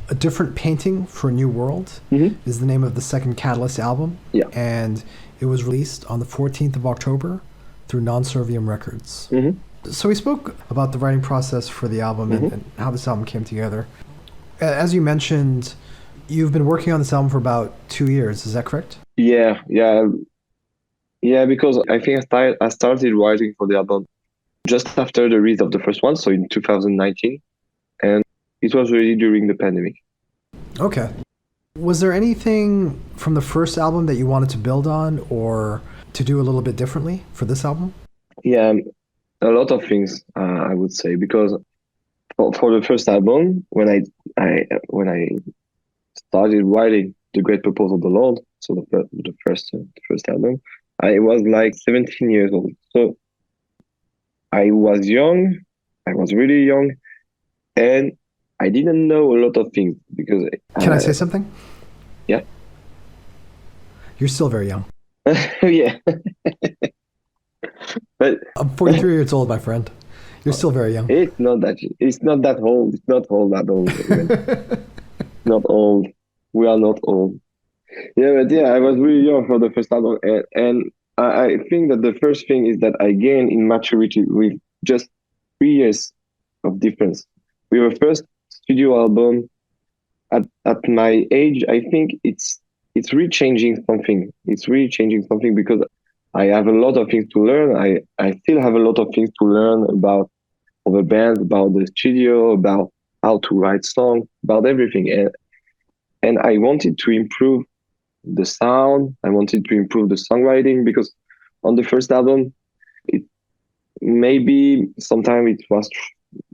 A Different Painting for a New World is the name of the second Catalyst album. Yeah. And it was released on the 14th of October through Non-Servium Records. So we spoke about the writing process for the album and how this album came together. As you mentioned, you've been working on this album for about 2 years. Is that correct? Yeah, because I think I started writing for the album just after the release of the first one, so in 2019, and it was really during the pandemic. Okay. Was there anything from the first album that you wanted to build on or to do a little bit differently for this album? Yeah, a lot of things, I would say, because for the first album, when I started writing The Great Purpose of the Lord, so the first album, I was like 17 years old. So I was young, I was really young, and I didn't know a lot of things because. Can I say something? Yeah. You're still very young. Yeah. But I'm 43 years old, my friend. You're still very young. It's not that old. It's not that old. Not old. We are not old. Yeah, but I was really young for the first album, and I think that the first thing is that I gained in maturity with just 3 years of difference. With our first studio album, at my age, I think it's really changing something. It's really changing something because I have a lot of things to learn. I still have a lot of things to learn about other bands, about the studio, about how to write songs, about everything. And I wanted to improve the sound. I wanted to improve the songwriting because on the first album, it maybe sometimes it was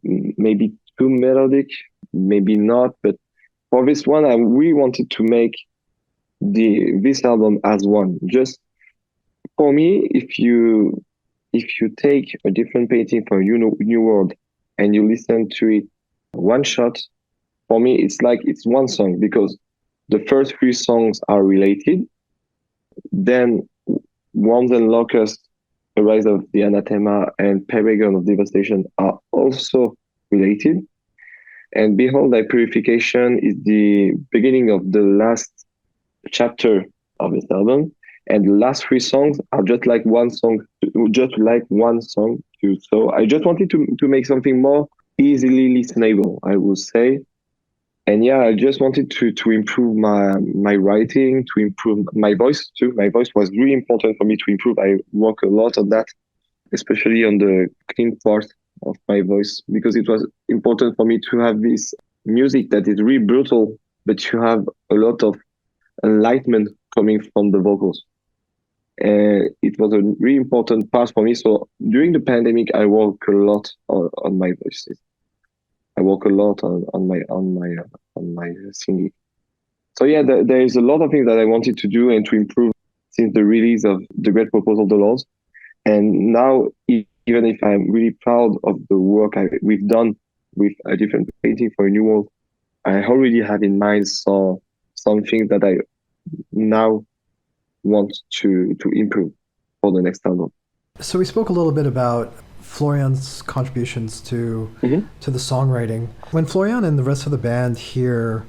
maybe too melodic, maybe not. But for this one, I really wanted to make this album as one. Just for me, if you take A Different Painting for a New World and you listen to it one shot, for me it's like it's one song because the first three songs are related. Then Worms and Locusts, The Rise of the Anathema, and Paragon of Devastation are also related. And Behold Thy Purification is the beginning of the last chapter of this album. And the last three songs are just like one song too. So I just wanted to make something more easily listenable, I would say. And I just wanted to improve my writing, to improve my voice too. My voice was really important for me to improve. I work a lot on that, especially on the clean part of my voice, because it was important for me to have this music that is really brutal, but you have a lot of enlightenment coming from the vocals. And it was a really important part for me. So during the pandemic, I work a lot on my voices. I work a lot on my singing. So there is a lot of things that I wanted to do and to improve since the release of The Great Purpose of the Lord. And now, even if I'm really proud of the work we've done with A Different Painting for a New World, I already have in mind some things that I now want to improve for the next album. So we spoke a little bit about Florian's contributions to the songwriting. When Florian and the rest of the band hear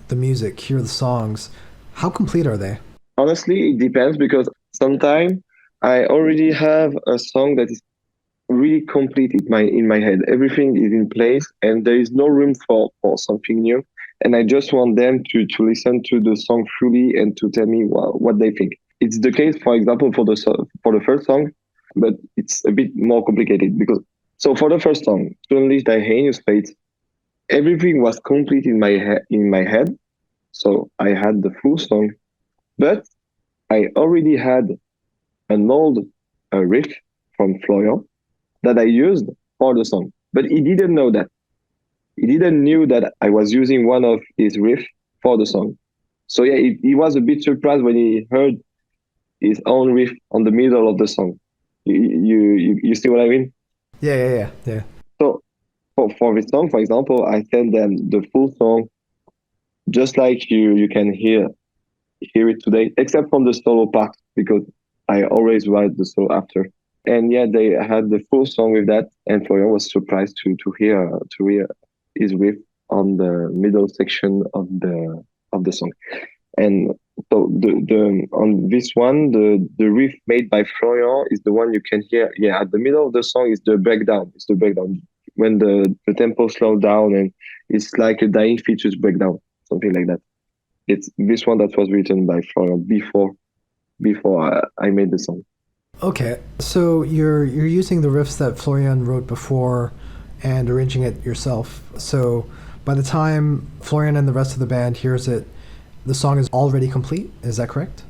the music, hear the songs, how complete are they? Honestly, it depends because sometimes I already have a song that is really complete in my head. Everything is in place and there is no room for something new. And I just want them to listen to the song fully and to tell me what they think. It's the case, for example, for the first song, but it's a bit more complicated because for the first song, To Unleash Thy Heinous Fate, everything was complete in my head. So I had the full song, but I already had an old riff from Florian that I used for the song, but he didn't know that. He didn't knew that I was using one of his riffs for the song. So he was a bit surprised when he heard his own riff on the middle of the song. You see what I mean? Yeah. So for this song, for example, I sent them the full song, just like you can hear it today, except from the solo part because I always write the solo after. And they had the full song with that, and Florian was surprised to hear his riff on the middle section of the song. And so the on this one, the riff made by Florian is the one you can hear. Yeah, at the middle of the song is the breakdown. It's the breakdown when the tempo slows down and it's like a dying features breakdown, something like that. It's this one that was written by Florian before I made the song. Okay, so you're using the riffs that Florian wrote before and arranging it yourself. So by the time Florian and the rest of the band hears it, the song is already complete. Is that correct?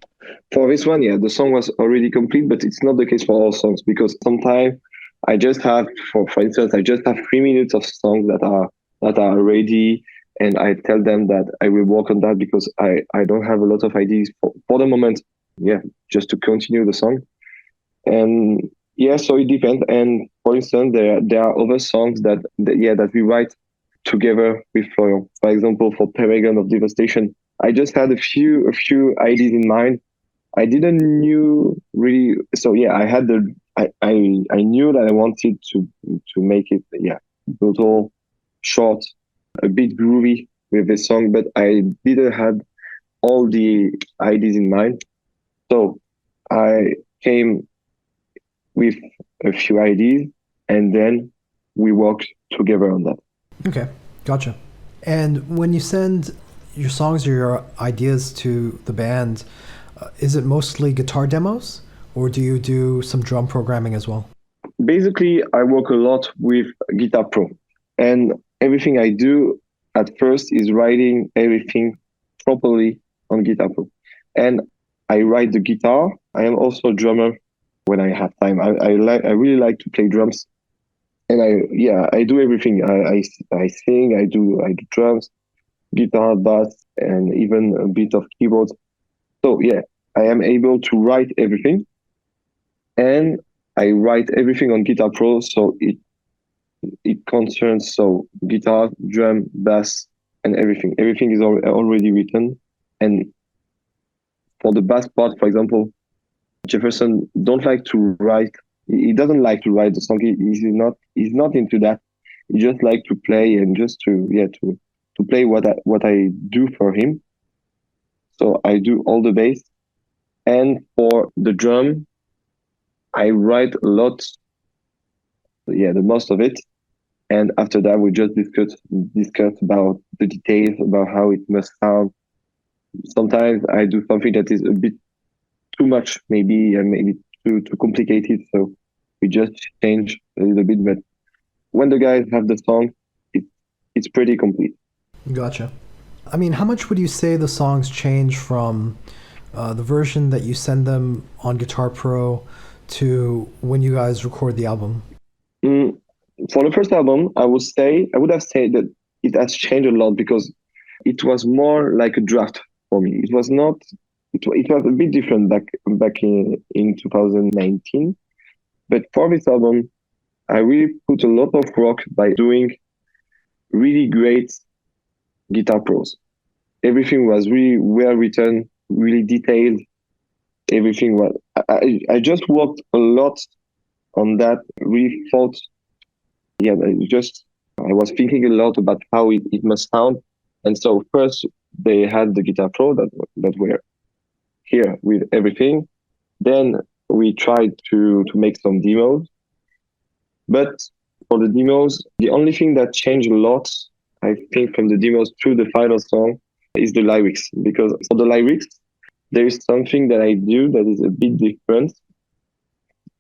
For this one, yeah, the song was already complete, but it's not the case for all songs because sometimes I just have, for instance, I just have 3 minutes of songs that are ready, and I tell them that I will work on that because I don't have a lot of ideas for the moment. Yeah, just to continue the song, and yeah, so it depends. And for instance, there are other songs that we write together with Florian. For example, for Paragon of Devastation, I just had a few ideas in mind. I didn't knew really. So yeah, I knew that I wanted to make it, yeah, brutal, short, a bit groovy with this song, but I didn't have all the ideas in mind. So I came with a few ideas, and then we worked together on that. Okay, gotcha. And when you send your songs or your ideas to the band, is it mostly guitar demos, or do you do some drum programming as well? Basically, I work a lot with Guitar Pro, and everything I do at first is writing everything properly on Guitar Pro. And I write the guitar. I am also a drummer when I have time. I really like to play drums, and I do everything. I sing. I do drums, guitar, bass, and even a bit of keyboard. So yeah, I am able to write everything, and I write everything on Guitar Pro, so it concerns so guitar, drum, bass, and everything. Everything is already written. And for the bass part, for example, Jefferson don't like to write. He doesn't like to write the song. He's not into that. He just like to play and just to play what I do for him. So I do all the bass. And for the drum, I write a lot. Yeah, the most of it. And after that, we just discuss about the details, about how it must sound. Sometimes I do something that is a bit too much, maybe too complicated. So we just change a little bit. But when the guys have the song, it, it's pretty complete. Gotcha. I mean, how much would you say the songs change from the version that you send them on Guitar Pro to when you guys record the album? For the first album, I would have said that it has changed a lot because it was more like a draft for me. It was not. It was a bit different back in 2019. But for this album, I really put a lot of work by doing really great guitar pros. Everything was really well written, really detailed. Everything was. I just worked a lot on that. Really thought. Yeah, I was thinking a lot about how it must sound. And so first they had the Guitar Pro that were here with everything. Then we tried to make some demos. But for the demos, the only thing that changed a lot, I think, from the demos to the final song is the lyrics. Because for the lyrics, there is something that I do that is a bit different.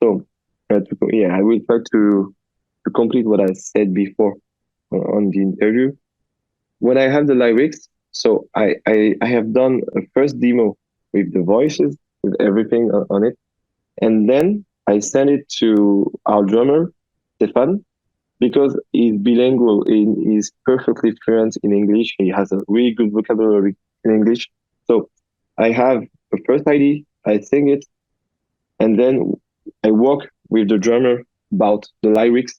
So I will try to complete what I said before on the interview. When I have the lyrics, so I have done a first demo with the voices, with everything on it. And then I send it to our drummer, Stefan, because he's bilingual, he's perfectly fluent in English. He has a really good vocabulary in English. So I have a first idea, I sing it, and then I work with the drummer about the lyrics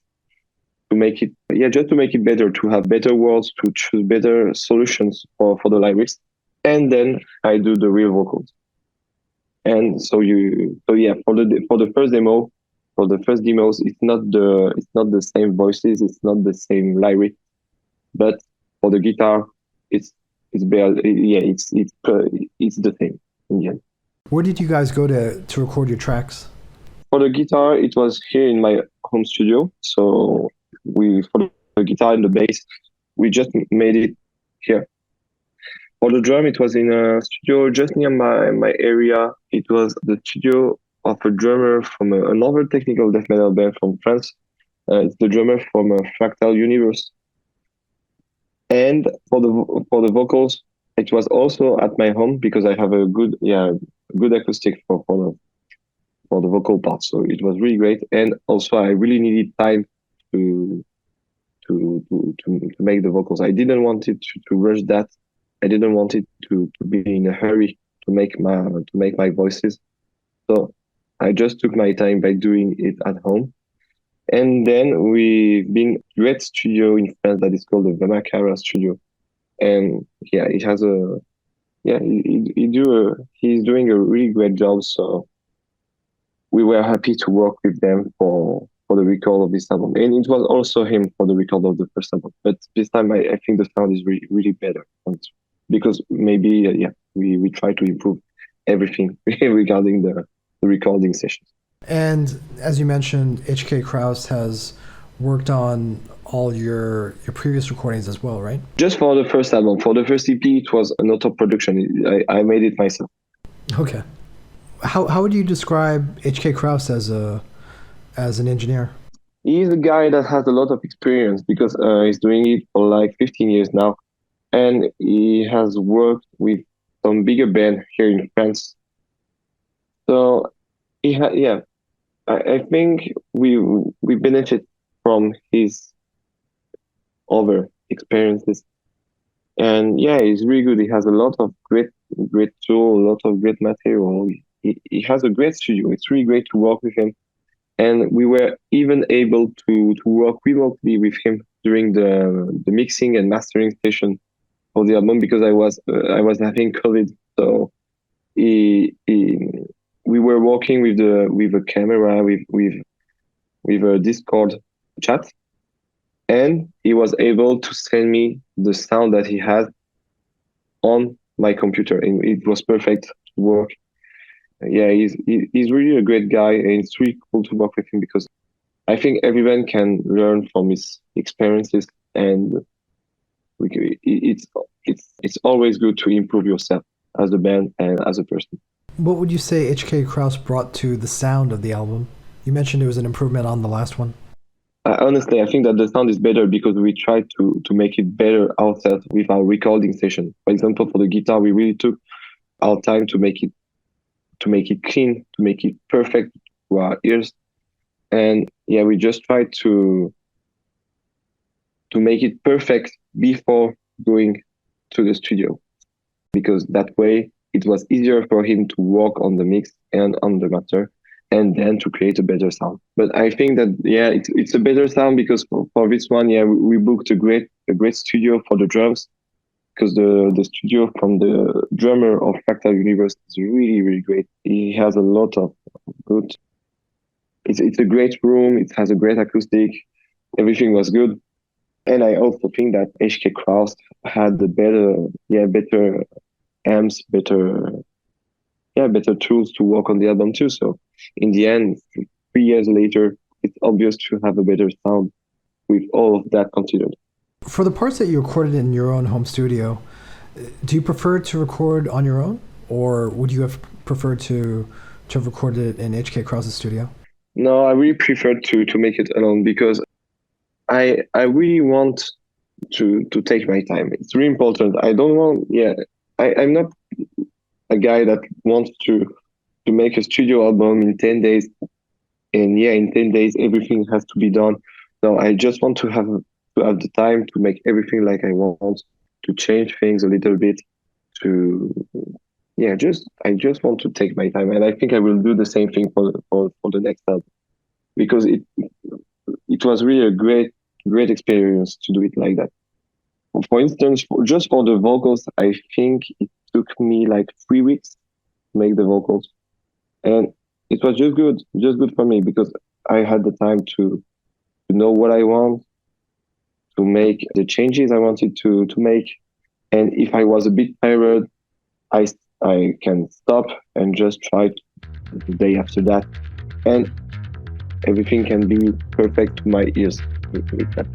to make it, just to make it better, to have better words, to choose better solutions for the lyrics. And then I do the real vocals. And so for the first demo, for the first demos, it's not the same voices, it's not the same lyric, but For the guitar, it's barely, yeah, it's the same in the end. Where did you guys go to record your tracks? For the guitar, it was here in my home studio. So for the guitar and the bass, we just made it here. For the drum, it was in a studio just near my area. It was the studio of a drummer from another technical death metal band from France. It's the drummer from Fractal Universe. And for the vocals, it was also at my home because I have a good acoustic for the vocal part. So it was really great. And also I really needed time to to make the vocals. I didn't want it to rush that. I didn't want it to be in a hurry to make my voices. So I just took my time by doing it at home. And then we've been great studio in France that is called the Vamacara Studio. And yeah, it has he's doing a really great job. So we were happy to work with them for the record of this album. And it was also him for the record of the first album. But this time I think the sound is really, really better. Because maybe, we try to improve everything regarding the recording sessions. And as you mentioned, HK Kraus has worked on all your previous recordings as well, right? Just for the first album. For the first EP, it was an auto production. I made it myself. Okay. How would you describe HK Kraus as an engineer? He's a guy that has a lot of experience because he's doing it for like 15 years now. And he has worked with some bigger band here in France. So I think we benefit from his other experiences. And yeah, he's really good. He has a lot of great tool, a lot of great material. He has a great studio. It's really great to work with him. And we were even able to work remotely with him during the mixing and mastering session of the album because I was having COVID. So we were working with a camera with a Discord chat, and he was able to send me the sound that he had on my computer, and it was perfect to work. Yeah, he's really a great guy, and it's really cool to work with him because I think everyone can learn from his experiences, and it's always good to improve yourself as a band and as a person. What would you say HK Kraus brought to the sound of the album? You mentioned it was an improvement on the last one. Honestly, I think that the sound is better because we tried to make it better ourselves with our recording session. For example, for the guitar, we really took our time to make it clean, to make it perfect to our ears. And yeah, we just tried to make it perfect before going to the studio, because that way it was easier for him to work on the mix and on the master and then to create a better sound. But I think that, yeah, it's a better sound because for this one, yeah, we booked a great studio for the drums, because the studio from the drummer of Fractal Universe is really, really great. He has a lot of good. It's a great room. It has a great acoustic. Everything was good. And I also think that HK Kraus had the better amps, better tools to work on the album too. So in the end, 3 years later, it's obvious to have a better sound with all of that considered. For the parts that you recorded in your own home studio, do you prefer to record on your own, or would you have preferred to have recorded it in HK Kraus' studio? No, I really prefer to make it alone because I really want to take my time. It's really important. I don't want, I'm not a guy that wants to make a studio album in 10 days. And yeah, in 10 days, everything has to be done. No, I just want to have the time to make everything like I want, to change things a little bit, I just want to take my time. And I think I will do the same thing for the next album, because it was really a great experience to do it like that. For instance, just for the vocals, I think it took me like 3 weeks to make the vocals. And it was just good for me because I had the time to know what I want, to make the changes I wanted to make. And if I was a bit tired, I can stop and just try the day after that. And everything can be perfect to my ears with that.